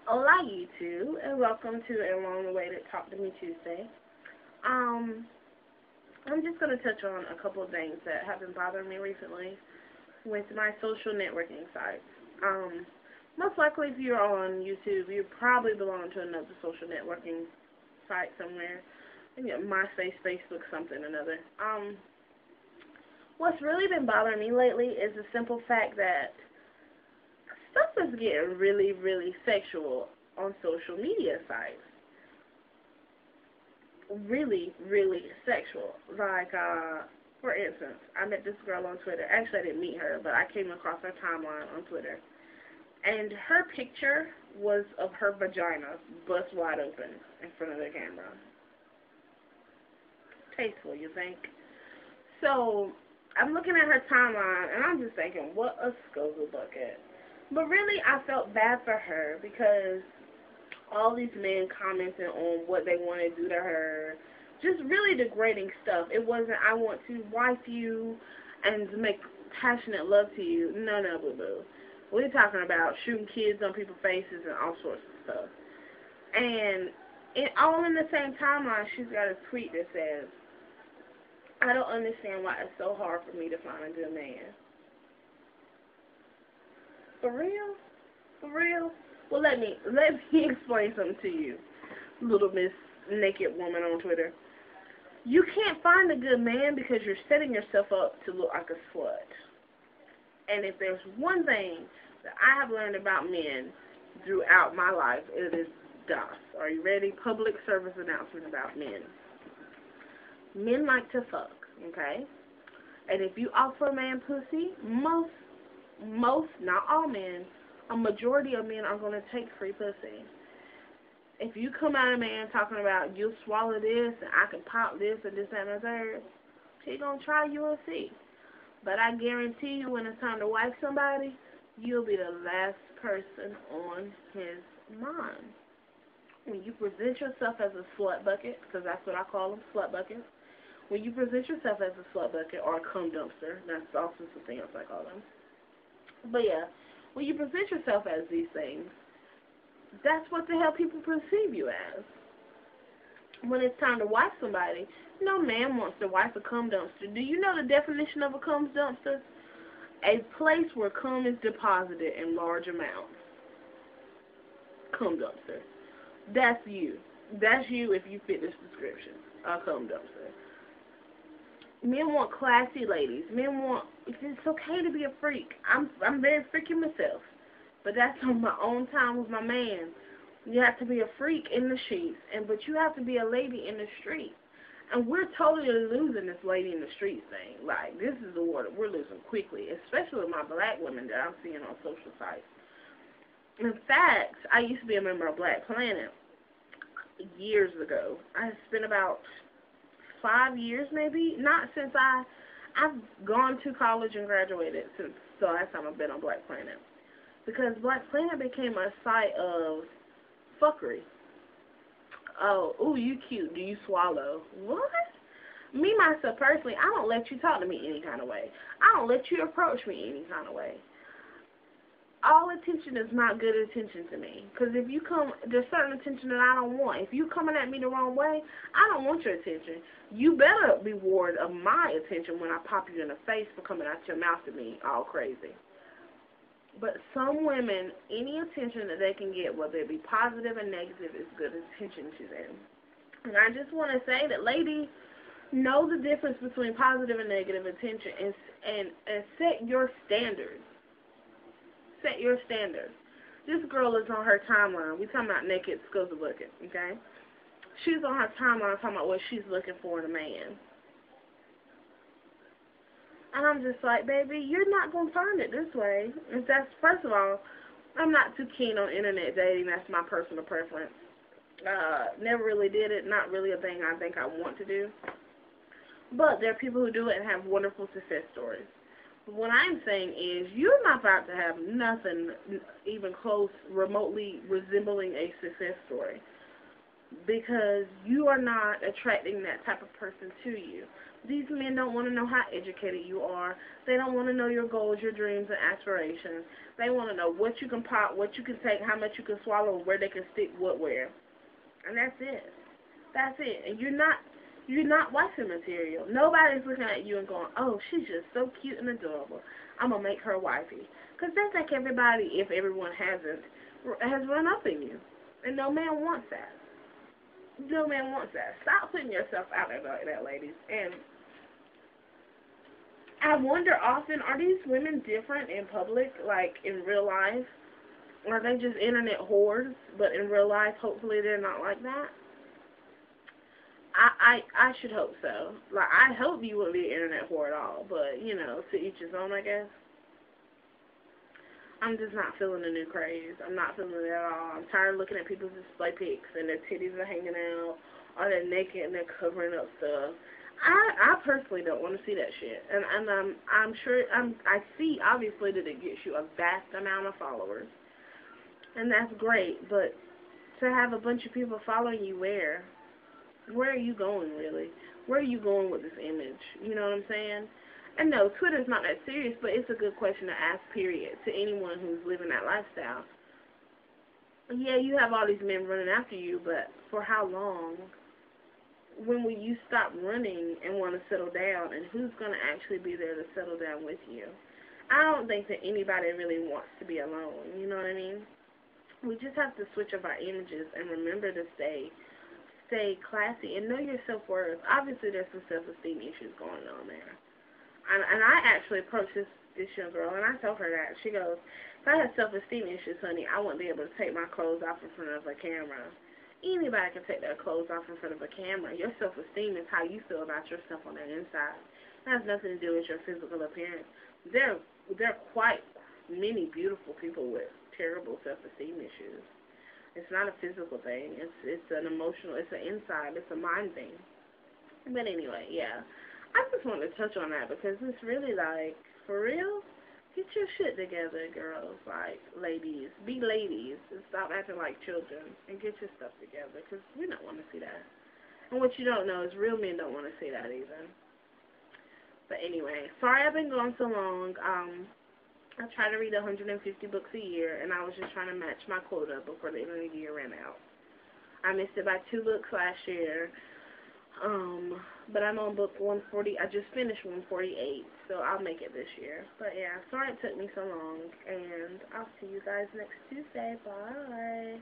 Hola YouTube, and welcome to a long-awaited Talk to Me Tuesday. I'm just going to touch on a couple of things that have been bothering me recently with my social networking sites. Most likely if you're on YouTube, you probably belong to another social networking site somewhere. MySpace, Facebook, something or another. What's really been bothering me lately is the simple fact that stuff is getting really, really sexual on social media sites. Really, really sexual. Like, for instance, I met this girl on Twitter. Actually, I didn't meet her, but I came across her timeline on Twitter. And her picture was of her vagina bust wide open in front of the camera. Tasteful, you think? So, I'm looking at her timeline, and I'm just thinking, what a scuzzle bucket. But really, I felt bad for her because all these men commenting on what they want to do to her, just really degrading stuff. It wasn't, I want to wife you and make passionate love to you. No, boo-boo. We're talking about shooting kids on people's faces and all sorts of stuff. And all in the same timeline, she's got a tweet that says, I don't understand why it's so hard for me to find a good man. For real? For real? Well, let me explain something to you, little Miss Naked Woman on Twitter. You can't find a good man because you're setting yourself up to look like a slut. And if there's one thing that I have learned about men throughout my life, it is DOS. Are you ready? Public service announcement about men. Men like to fuck, okay? And if you offer a man pussy, most, not all men, a majority of men are going to take free pussy. If you come at a man talking about you'll swallow this and I can pop this and this and the third, he going to try, you will see. But I guarantee you when it's time to wife somebody, you'll be the last person on his mind. When you present yourself as a slut bucket, because that's what I call them, slut buckets. When you present yourself as a slut bucket or a cum dumpster, that's also something else I call them. But yeah, when you present yourself as these things, that's what the hell people perceive you as. When it's time to wife somebody, no man wants to wife a cum dumpster. Do you know the definition of a cum dumpster? A place where cum is deposited in large amounts. Cum dumpster. That's you. That's you if you fit this description. A cum dumpster. Men want classy ladies. Men want, it's okay to be a freak. I'm very freaky myself. But that's on my own time with my man. You have to be a freak in the sheets, but you have to be a lady in the street. And we're totally losing this lady in the street thing. Like, this is the war that we're losing quickly, especially with my black women that I'm seeing on social sites. In fact, I used to be a member of Black Planet years ago. I spent about 5 years maybe, not since I've gone to college and graduated since the last time I've been on Black Planet. Because Black Planet became a site of fuckery. Oh, ooh, you cute. Do you swallow? What? Me, myself, personally, I don't let you talk to me any kind of way. I don't let you approach me any kind of way. All attention is not good attention to me. Because if you come, there's certain attention that I don't want. If you coming at me the wrong way, I don't want your attention. You better be ward of my attention when I pop you in the face for coming out your mouth to me all crazy. But some women, any attention that they can get, whether it be positive or negative, is good attention to them. And I just want to say that, ladies, know the difference between positive and negative attention and set your standards. Set your standards. This girl is on her timeline. We're talking about naked scuzzle bucket, okay? She's on her timeline talking about what she's looking for in a man. And I'm just like, baby, you're not going to find it this way. And that's, first of all, I'm not too keen on internet dating. That's my personal preference. Never really did it. Not really a thing I think I want to do. But there are people who do it and have wonderful success stories. But what I'm saying is you're not about to have nothing even close, remotely resembling a success story. because you are not attracting that type of person to you. These men don't want to know how educated you are. They don't want to know your goals, your dreams, and aspirations. They want to know what you can pop, what you can take, how much you can swallow, where they can stick what where. And that's it. That's it. And you're not wifey material. Nobody's looking at you and going, oh, she's just so cute and adorable. I'm going to make her wifey. Because that's like everybody, if everyone hasn't, has run up in you. And no man wants that. No man wants that. Stop putting yourself out there like that, ladies. And I wonder often, are these women different in public, like in real life? Or are they just internet whores, but in real life, hopefully they're not like that? I should hope so. Like, I hope you wouldn't be an internet whore at all, but, you know, to each his own, I guess. I'm just not feeling the new craze. I'm not feeling it at all. I'm tired of looking at people's display pics and their titties are hanging out, or they're naked and they're covering up stuff. I personally don't want to see that shit. And I'm sure, I see, obviously, that it gets you a vast amount of followers. And that's great, but to have a bunch of people following you where are you going, really? Where are you going with this image? You know what I'm saying? And no, Twitter's not that serious, but it's a good question to ask, period, to anyone who's living that lifestyle. Yeah, you have all these men running after you, but for how long? When will you stop running and want to settle down, and who's going to actually be there to settle down with you? I don't think that anybody really wants to be alone, you know what I mean? We just have to switch up our images and remember to stay classy and know your self-worth. Obviously, there's some self-esteem issues going on there. And I actually approached this young girl, and I told her that. She goes, if I had self-esteem issues, honey, I wouldn't be able to take my clothes off in front of a camera. Anybody can take their clothes off in front of a camera. Your self-esteem is how you feel about yourself on the inside. It has nothing to do with your physical appearance. There are quite many beautiful people with terrible self-esteem issues. It's not a physical thing. It's an emotional, it's an inside, it's a mind thing. But anyway, yeah. I just wanted to touch on that because it's really like, for real, get your shit together, girls. Like, ladies. Be ladies and stop acting like children and get your stuff together because we don't want to see that. And what you don't know is real men don't want to see that either. But anyway, sorry I've been going so long. I try to read 150 books a year, and I was just trying to match my quota before the end of the year ran out. I missed it by 2 books last year. But I'm on book 140. I just finished 148, so I'll make it this year. But yeah, sorry it took me so long, and I'll see you guys next Tuesday. Bye.